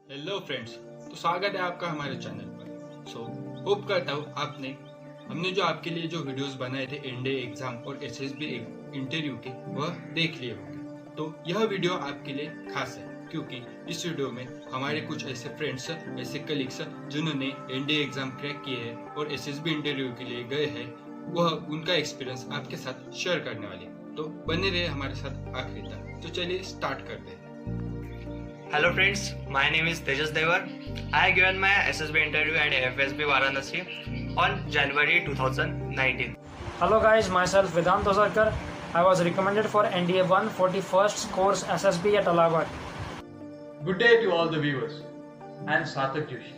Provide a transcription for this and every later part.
Hello friends, तो स्वागत है आपका हमारे चैनल पर। होप करता हूँ हमने जो आपके लिए जो वीडियोस बनाए थे एनडीए एग्जाम और एसएसबी इंटरव्यू के, वह देख लिए होंगे। तो यह वीडियो आपके लिए खास है क्योंकि इस वीडियो में हमारे कुछ ऐसे फ्रेंड्स, ऐसे कलीग्स जिन्होंने एनडीए एग्जाम क्रैक किए हैं और एसएसबी इंटरव्यू के लिए गए हैं, वह उनका एक्सपीरियंस आपके साथ शेयर करने वाले। तो बने रहे हमारे साथ आखिरी तक। तो चलिए स्टार्ट करते हैं। Hello friends, my name is Tejas Devar. I have given my SSB interview at FSB Varanasi on January 2019. Hello guys, myself Vedant Ozarkar. I was recommended for NDA 141st course SSB at Allahabad. Good day to all the viewers. I am Sarthak Joshi,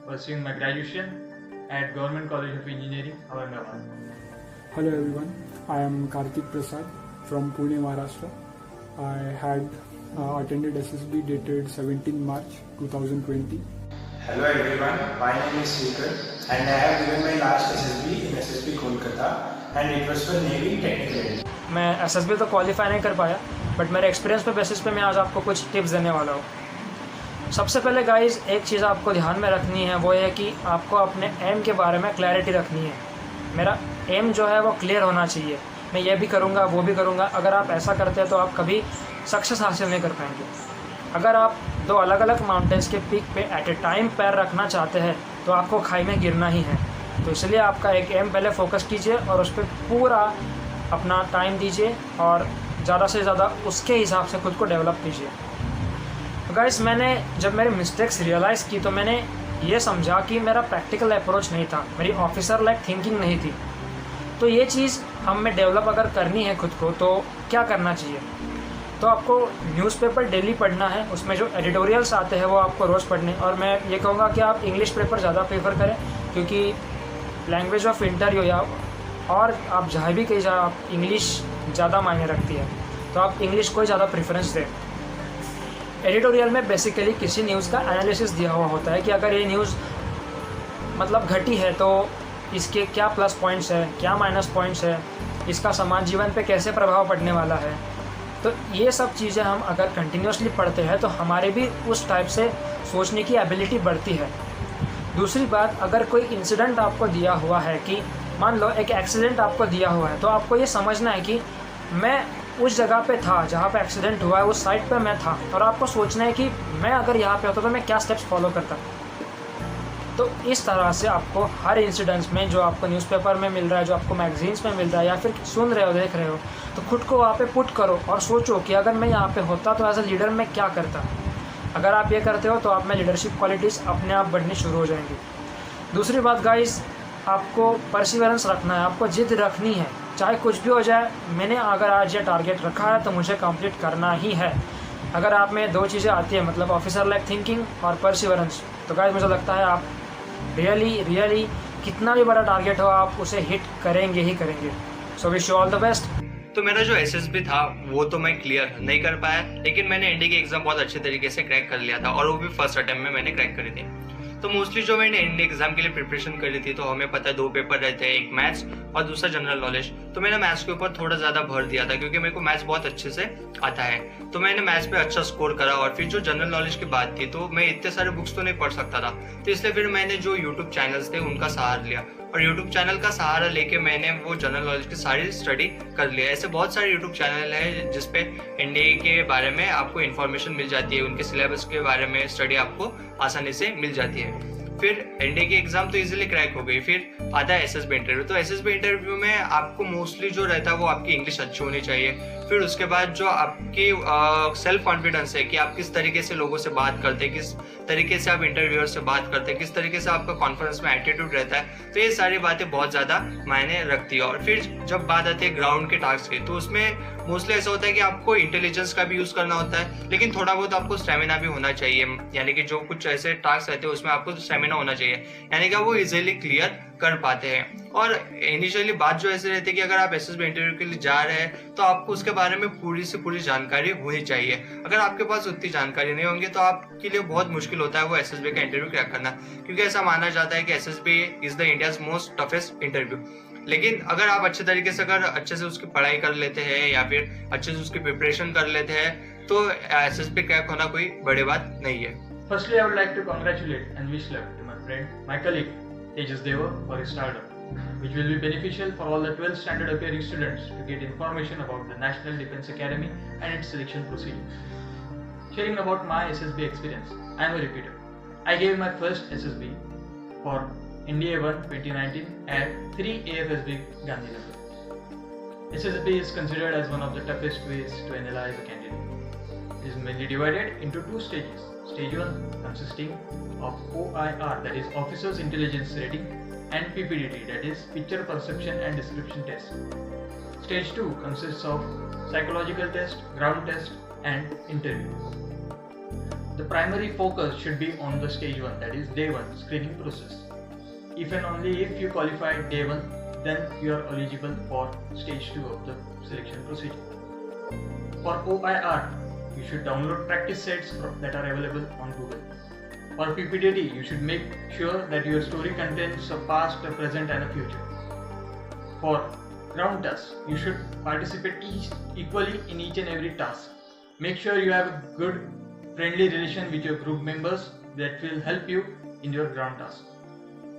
pursuing my graduation at Government College of Engineering, Aurangabad. Hello everyone, I am Karthik Prasad from Pune, Maharashtra. I had attended SSB dated 17 March 2020. Hello everyone, my name is Srikar and I have given my last SSB in SSB Kolkata and it was for Navy Technical. मैं SSB तो qualify नहीं कर पाया, but मेरे experience पे basis पे मैं आज आपको कुछ टिप्स देने वाला हूँ। सबसे पहले गाइज एक चीज़ आपको ध्यान में रखनी है, वो है कि आपको अपने एम के बारे में क्लैरिटी रखनी है। मेरा एम जो है वो क्लियर होना चाहिए। मैं ये भी करूँगा, वो भी करूँगा। अगर आप ऐसा करते हैं तो आप कभी सक्सेस हासिल नहीं कर पाएंगे। अगर आप दो अलग अलग माउंटेन्स के पीक पे एट ए टाइम पैर रखना चाहते हैं तो आपको खाई में गिरना ही है। तो इसलिए आपका एक एम पहले फोकस कीजिए और उस पर पूरा अपना टाइम दीजिए और ज़्यादा से ज़्यादा उसके हिसाब से खुद को डेवलप कीजिए। गाइस, मैंने जब मेरे मिस्टेक्स रियलाइज़ की तो मैंने ये समझा कि मेरा प्रैक्टिकल अप्रोच नहीं था, मेरी ऑफिसर लाइक थिंकिंग नहीं थी। तो ये चीज़ हम में डेवलप अगर करनी है खुद को तो क्या करना चाहिए? तो आपको न्यूज़पेपर डेली पढ़ना है, उसमें जो एडिटोरियल्स आते हैं वो आपको रोज़ पढ़ने। और मैं ये कहूँगा कि आप इंग्लिश पेपर ज़्यादा प्रेफर करें क्योंकि लैंग्वेज ऑफ इंटरव्यू या और आप जहाँ भी कहीं जाए आप इंग्लिश ज़्यादा मायने रखती है, तो आप इंग्लिश को ही ज़्यादा प्रेफरेंस दें। एडिटोरियल में बेसिकली किसी न्यूज़ का एनालिसिस दिया हुआ होता है कि अगर ये न्यूज़ मतलब घटी है तो इसके क्या प्लस पॉइंट्स है, क्या माइनस पॉइंट्स है, इसका समाज जीवन पे कैसे प्रभाव पड़ने वाला है। तो ये सब चीज़ें हम अगर कंटिन्यूसली पढ़ते हैं तो हमारे भी उस टाइप से सोचने की एबिलिटी बढ़ती है। दूसरी बात, अगर कोई इंसिडेंट आपको दिया हुआ है कि मान लो एक एक्सीडेंट आपको दिया हुआ है, तो आपको ये समझना है कि मैं उस जगह पे था जहाँ पे एक्सीडेंट हुआ है, उस साइट पे मैं था, और आपको सोचना है कि मैं अगर यहाँ पे होता तो मैं क्या स्टेप्स फॉलो करता। तो इस तरह से आपको हर इंसिडेंट्स में जो आपको न्यूज़पेपर में मिल रहा है, जो आपको मैगजीन्स में मिल रहा है या फिर सुन रहे हो, देख रहे हो, तो खुद को वहाँ पे पुट करो और सोचो कि अगर मैं यहाँ पे होता तो एज अ लीडर मैं क्या करता। अगर आप ये करते हो तो आप में लीडरशिप क्वालिटीज़ अपने आप बढ़नी शुरू हो जाएंगी। दूसरी बात गाइस, आपको परसिवरेंस रखना है, आपको जिद रखनी है, चाहे कुछ भी हो जाए। मैंने अगर आज ये टारगेट रखा है तो मुझे कंप्लीट करना ही है। अगर आप में दो चीज़ें आती है, मतलब ऑफिसर लाइक थिंकिंग और परसिवरेंस, तो गाइस मुझे लगता है आप रियली कितना भी बड़ा टारगेट हो आप उसे हिट करेंगे ही करेंगे। So wish you all the best. तो मेरा जो एसएसबी था वो तो मैं क्लियर नहीं कर पाया, लेकिन मैंने एनडीए की एग्जाम बहुत अच्छे तरीके से क्रैक कर लिया था और वो भी फर्स्ट अटेम्प्ट में मैंने क्रैक करी थी। तो मोस्टली जो मैंने एनडीए एग्जाम के लिए प्रिपरेशन करी थी, तो हमें पता है दो पेपर रहते हैं, एक मैथ्स और दूसरा जनरल नॉलेज। तो मैंने मैथ्स के ऊपर थोड़ा ज़्यादा भर दिया था क्योंकि मेरे को मैथ्स बहुत अच्छे से आता है। तो मैंने मैथ्स पे अच्छा स्कोर करा। और फिर जो जनरल नॉलेज की बात थी, तो मैं इतने सारे बुक्स तो नहीं पढ़ सकता था, तो इसलिए फिर मैंने जो यूट्यूब चैनल्स थे उनका सहारा लिया और यूट्यूब चैनल का सहारा लेके मैंने वो जनरल नॉलेज की सारी स्टडी कर लिया। ऐसे बहुत सारे यूट्यूब चैनल हैं जिसपे एनडीए के बारे में आपको इन्फॉर्मेशन मिल जाती है, उनके सिलेबस के बारे में स्टडी आपको आसानी से मिल जाती है। फिर एनडीए की एग्जाम तो इजीली क्रैक हो गई। फिर आता है एसएसबी इंटरव्यू। तो एसएसबी इंटरव्यू में आपको मोस्टली जो रहता है वो आपकी इंग्लिश अच्छी होनी चाहिए। फिर उसके बाद जो आपकी सेल्फ कॉन्फिडेंस है कि आप किस तरीके से लोगों से बात करते हैं, किस तरीके से आप इंटरव्यूअर से बात करते हैं, किस तरीके से आपका कॉन्फिडेंस में एटीट्यूड रहता है, तो ये सारी बातें बहुत ज़्यादा मायने रखती है। और फिर जब बात आती है ग्राउंड के टास्क की, तो उसमें मोस्टली ऐसा होता है कि आपको इंटेलिजेंस का भी यूज़ करना होता है, लेकिन थोड़ा बहुत आपको स्टेमिना भी होना चाहिए। यानी कि जो कुछ ऐसे टास्क रहते हैं उसमें आपको स्टेमिना होना चाहिए, यानी कि वो इजीली क्लियर कर पाते हैं। और इनिशियली बात जो ऐसे रहती है कि अगर आप एसएसबी इंटरव्यू के लिए जा रहे हैं तो आपको उसके बारे में पूरी से पूरी जानकारी होनी चाहिए। अगर आपके पास उतनी जानकारी नहीं होगी तो आपके लिए बहुत मुश्किल होता है वो एसएसबी का इंटरव्यू क्रैक करना, क्योंकि ऐसा माना जाता है कि SSB is the India's most toughest interview. लेकिन अगर आप अच्छे तरीके से अगर अच्छे से उसकी पढ़ाई कर लेते हैं या फिर अच्छे से उसकी प्रिपरेशन कर लेते हैं तो एसएसबी क्रैक होना कोई बड़ी बात नहीं है। Firstly, I would like to congratulate and wish luck to my colleague Tejas Deva for his startup, which will be beneficial for all the 12th standard appearing students to get information about the National Defence Academy and its selection procedures. Sharing about my SSB experience, I am a repeater. I gave my first SSB for India 1 2019 at 3 AFSB Gandhinagar. SSB is considered as one of the toughest ways to analyze a candidate. It is mainly divided into two stages. Stage 1 consisting of OIR, that is Officer's Intelligence Rating, and PPDT, that is Picture Perception and Description Test. Stage 2 consists of Psychological Test, Ground Test, and Interview. The primary focus should be on the Stage 1, that is Day 1 screening process. If and only if you qualify Day 1, then you are eligible for Stage 2 of the selection procedure. For OIR, you should download practice sets that are available on Google. For PPDT, you should make sure that your story contains a past, a present, and a future. For ground tasks, you should participate equally in each and every task. Make sure you have a good, friendly relation with your group members that will help you in your ground task.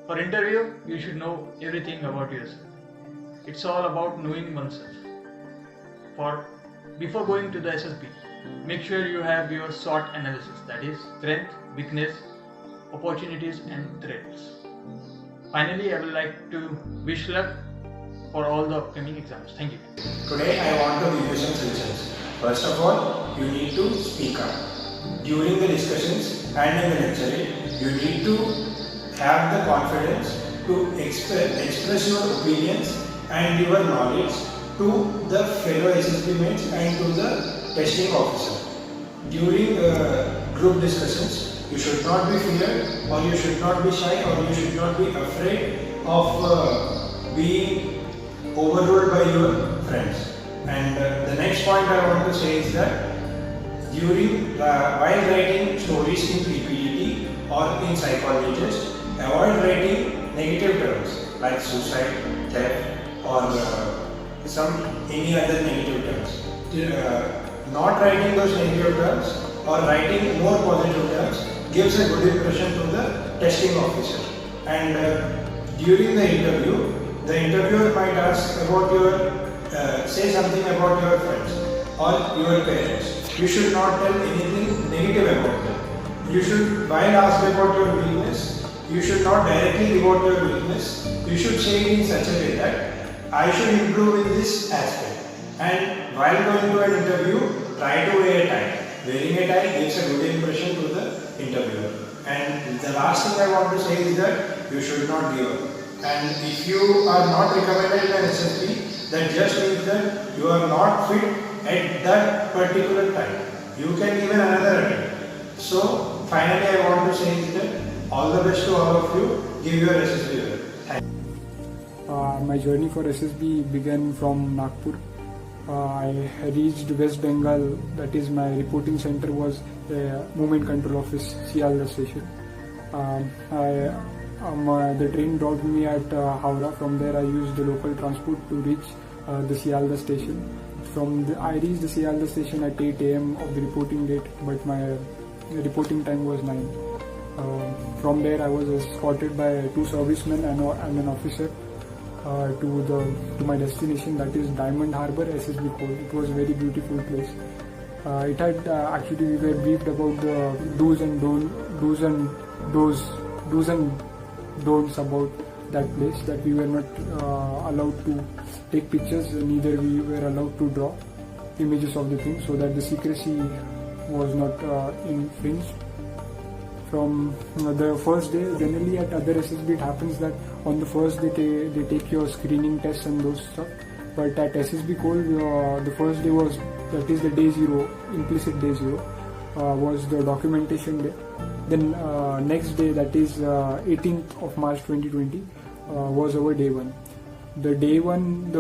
For interview, you should know everything about yourself. It's all about knowing oneself. Before going to the SSB, make sure you have your SWOT analysis, that is strength, weakness, opportunities and threats. Finally, I would like to wish luck for all the upcoming exams. Thank you. Today I want to give you some suggestions. First of all, you need to speak up. During the discussions and in the lecture, you need to have the confidence to express your opinions and your knowledge to the fellow SSB mates and to the testing officer. During group discussions, you should not be feared, or you should not be shy, or you should not be afraid of being overruled by your friends. And the next point I want to say is that while writing stories in PPDT or in psychologist, avoid writing negative terms like suicide, theft, or any other negative terms. Not writing those negative terms or writing more positive terms gives a good impression to the testing officer. And during the interviewer might ask about say something about your friends or your parents. You should not tell anything negative about them. You should, while asked about your weakness, you should not directly report your weakness. You should say it in such a way that I should improve in this aspect. And while going to an interview, try to wear a tie. Wearing a tie gives a good impression to the interviewer. And the last thing I want to say is that you should not give up. And if you are not recommended in an SSB, that just means that you are not fit at that particular time. You can give another attempt. So finally I want to say is that all the best to all of you. Give your SSB well. Thank you. My journey for SSB began from Nagpur. I reached West Bengal, that is my reporting center was Movement Control Office, Sialda station. The train dropped me at Howrah. From there I used the local transport to reach the Sialda station. I reached the Sialda station at 8 AM of the reporting date, but my reporting time was 9. From there I was escorted by 2 servicemen and an officer to my destination, that is Diamond Harbour, SSB Code. It was a very beautiful place. It had actually we were briefed about the do's and don'ts about that place, that we were not allowed to take pictures, neither we were allowed to draw images of the thing, so that the secrecy was not infringed. From the first day, generally at other SSB it happens that on the first day they take your screening tests and those stuff, but at SSB Cole the first day was, that is the day 0, implicit day 0, was the documentation day. Then next day, that is 18th of March 2020, was our day 1. The day one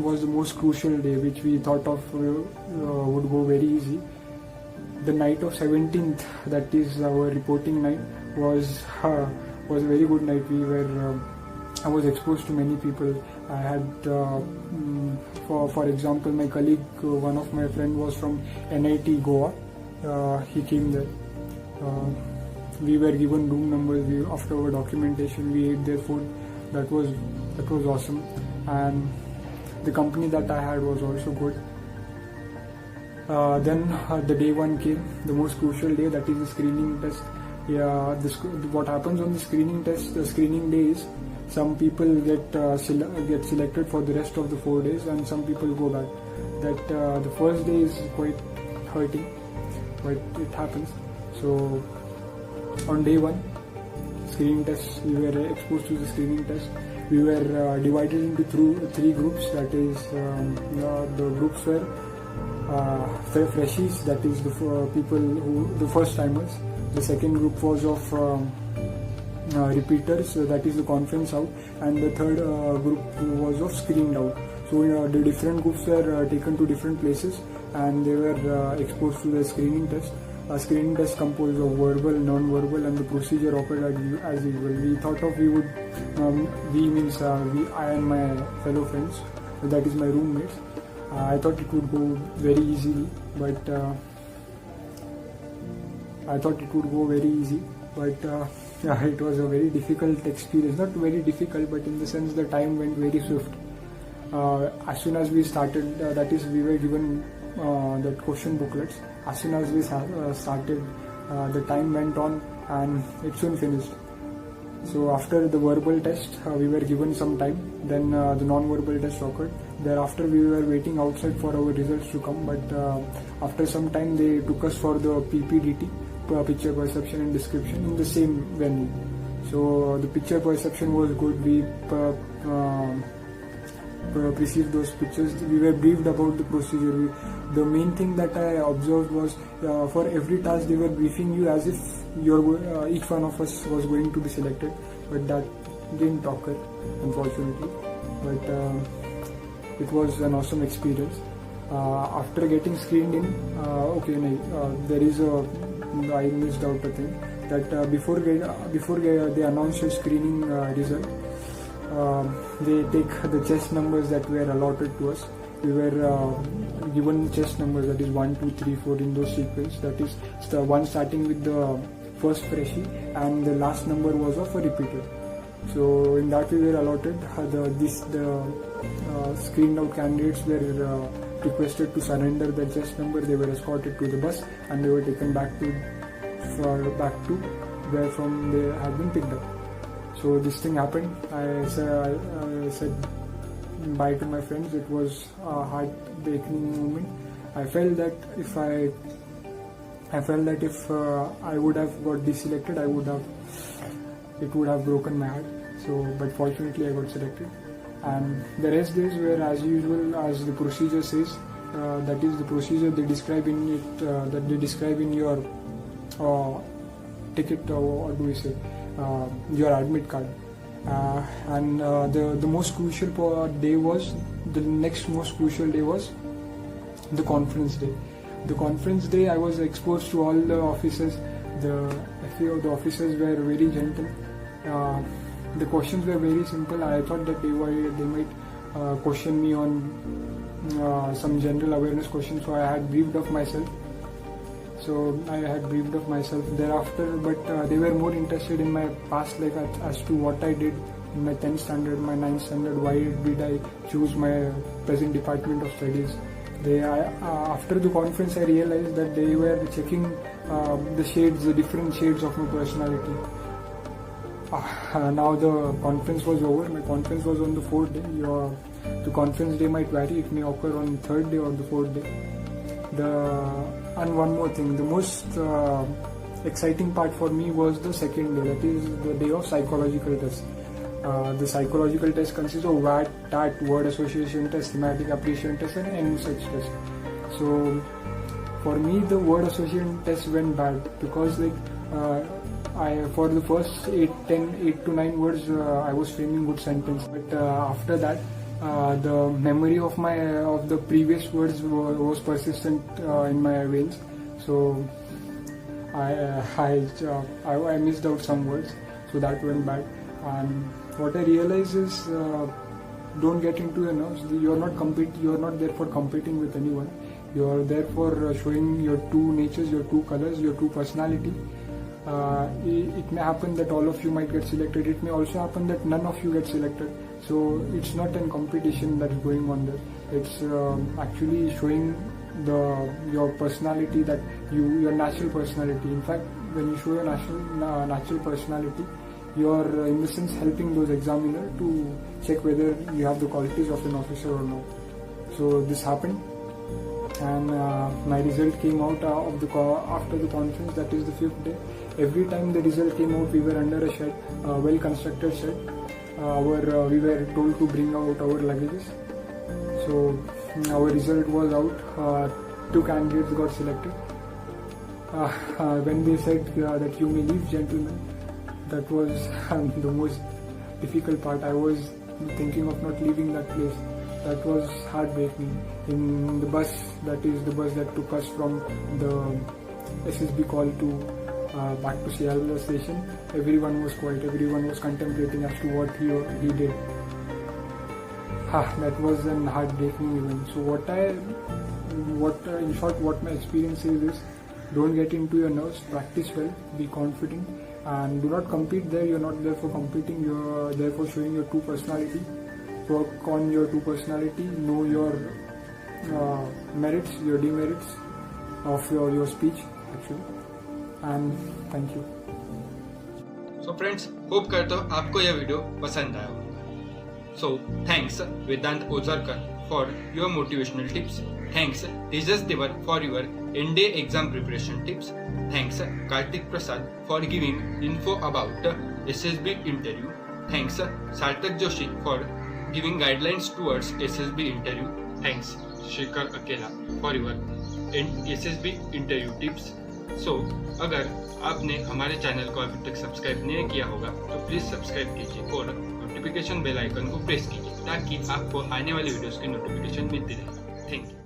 was the most crucial day, which we thought of would go very easy. The night of 17th, that is our reporting night, was a very good night. I was exposed to many people. I had, for example, my colleague, one of my friend was from NIT Goa. He came there. we were given room numbers. After our documentation, we ate their food. That was awesome, and the company that I had was also good. Then the day one came, the most crucial day, that is the screening test. What happens on the screening test, the screening day is, some people get selected for the rest of the 4 days, and some people go back. The first day is quite hurting, but it happens. So on day one, screening test, we were exposed to the screening test. We were divided into three groups. That is, the groups were freshies, that is the first timers. The second group was of repeaters, that is the conference out, and the third group was of screened out. So the different groups were taken to different places, and they were exposed to the screening test. A screening test composed of verbal, non-verbal, and the procedure occurred as usual. We thought of I and my fellow friends, that is my roommates. I thought it would go very easily, but it was a very difficult experience. Not very difficult, but in the sense the time went very swift. As soon as we started, that is, we were given the question booklets. As soon as we started, the time went on and it soon finished. So after the verbal test, we were given some time. Then the non-verbal test occurred. Thereafter, we were waiting outside for our results to come. But after some time, they took us for the PPDT, picture perception and description, in the same venue. So the picture perception was good. We perceived those pictures. We were briefed about the procedure. The main thing that I observed was, for every task they were briefing you as if each one of us was going to be selected, but that didn't occur, unfortunately. But it was an awesome experience. After getting screened in, I missed out a thing, that before they announce your screening result, they take the chest numbers that were allotted to us. We were given chest numbers, that is 1, 2, 3, 4 in those sequence. That is the one starting with the first freshie, and the last number was of a repeater. So in that we were allotted. The screened out candidates were requested to surrender their chest number. They were escorted to the bus, and they were taken back to where from they had been picked up. So this thing happened. I said bye to my friends. It was a heartbreaking moment. I felt that if I would have got deselected, it would have broken my heart. So, but fortunately I got selected. And the rest days were as usual, as the procedure says. That is the procedure they describe in it. That they describe in your ticket, or what do we say? Your admit card. And the most crucial day was, the next most crucial day was the conference day. The conference day, I was exposed to all the officers. The FAO, the officers were very gentle. The questions were very simple. I thought that they might question me on some general awareness questions, so I had briefed of myself. Thereafter, but they were more interested in my past life, as to what I did in my 10th standard, my 9th standard, why did I choose my present department of studies. After the conference, I realized that they were checking the different shades of my personality. Now the conference was over. My conference was on the 4th day. The conference day might vary. It may occur on the 3rd day or the 4th day. And one more thing, the most exciting part for me was the 2nd day, that is the day of psychological test. The psychological test consists of WAT, TAT, word association test, thematic appreciation test, and any such test. So for me, the word association test went bad, because for the first 8 to 9 words, I was framing good sentence. But after that, the memory of the previous words was persistent in my veins. So I missed out some words. So that went bad. And what I realized is, don't get into your nerves. You're not there for competing with anyone. You're there for showing your true natures, your true colors, your true personality. It may happen that all of you might get selected. It may also happen that none of you get selected. So it's not a competition that's going on there. It's actually showing your personality, that your natural personality. In fact, when you show your natural personality, you're in the sense helping those examiners to check whether you have the qualities of an officer or not. So this happened, and my result came out after the conference. That is the 5th day. Every time the result came out, we were under a shed, a well-constructed shed. We were told to bring out our luggages. So our result was out. 2 candidates got selected. When they said that you may leave, gentlemen, that was the most difficult part. I was thinking of not leaving that place. That was heartbreaking. In the bus, that is the bus that took us from the SSB call to back to Seattle station, everyone was quiet. Everyone was contemplating as to what he did. That was an heartbreaking event. So in short, what my experience is don't get into your nerves, practice well, be confident, and do not compete there. You're not there for competing, you're there for showing your true personality. Work on your true personality, know your merits, your demerits of your speech actually, and thank you. So friends, hope करता हूँ आपको यह video पसंद आया होगा. So thanks Vedant Ozarkar for your motivational tips. Thanks Tejas Devar for your NDA exam preparation tips. Thanks Kartik Prasad for giving info about SSB interview. Thanks Sarthak Joshi for giving guidelines towards SSB interview. Thanks Shikhar Akela for your SSB interview tips. So अगर आपने हमारे channel को अभी तक subscribe नहीं किया होगा तो प्लीज़ सब्सक्राइब कीजिए और नोटिफिकेशन बेल आइकन को प्रेस कीजिए ताकि आपको आने वाली वीडियोस की नोटिफिकेशन मिलती रहे. Thank you.